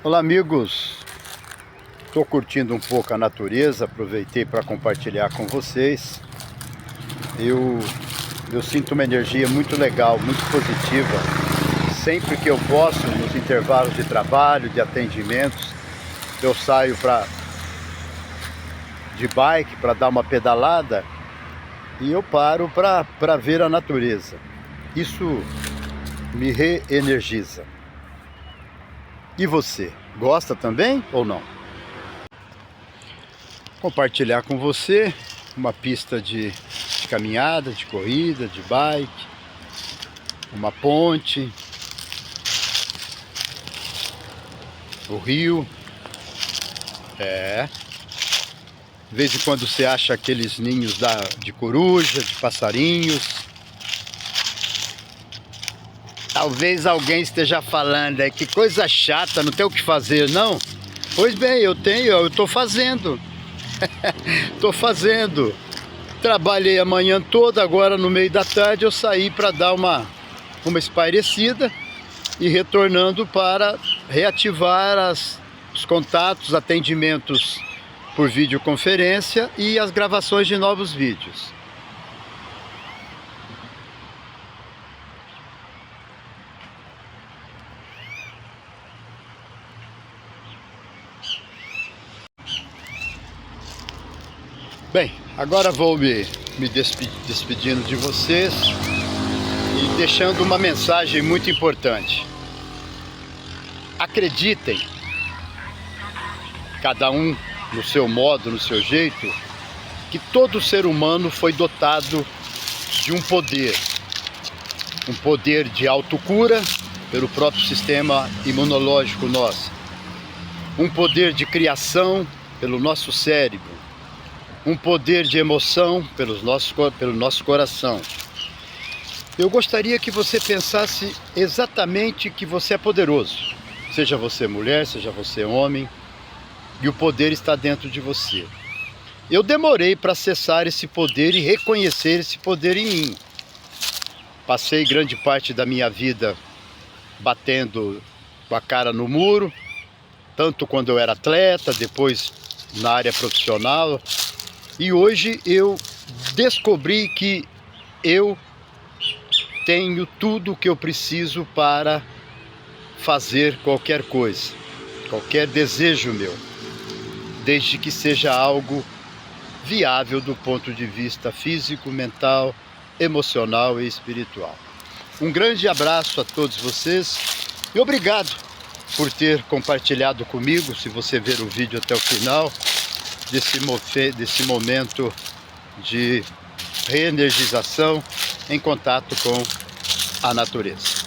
Olá amigos, estou curtindo um pouco a natureza, aproveitei para compartilhar com vocês. Eu sinto uma energia muito legal, muito positiva. Sempre que eu posso, nos intervalos de trabalho, de atendimentos, eu saio de bike para dar uma pedalada e eu paro para ver a natureza. Isso me reenergiza. E você, gosta também ou não? Compartilhar com você uma pista de caminhada, de corrida, de bike, uma ponte, o rio. De vez em quando você acha aqueles ninhos de coruja, de passarinhos. Talvez alguém esteja falando aí, que coisa chata, não tem o que fazer, não? Pois bem, eu estou fazendo. Estou fazendo. Trabalhei a manhã toda, agora no meio da tarde eu saí para dar uma espairecida e retornando para reativar os contatos, atendimentos por videoconferência e as gravações de novos vídeos. Bem, agora vou me despedindo de vocês e deixando uma mensagem muito importante. Acreditem, cada um no seu modo, no seu jeito, que todo ser humano foi dotado de um poder de autocura pelo próprio sistema imunológico nosso, um poder de criação pelo nosso cérebro, um poder de emoção pelo nosso coração. Eu gostaria que você pensasse exatamente que você é poderoso, seja você mulher, seja você homem, e o poder está dentro de você. Eu demorei para acessar esse poder e reconhecer esse poder em mim. Passei grande parte da minha vida batendo com a cara no muro, tanto quando eu era atleta, depois na área profissional. E hoje eu descobri que eu tenho tudo o que eu preciso para fazer qualquer coisa, qualquer desejo meu, desde que seja algo viável do ponto de vista físico, mental, emocional e espiritual. Um grande abraço a todos vocês e obrigado por ter compartilhado comigo, se você ver o vídeo até o final, desse momento de reenergização em contato com a natureza.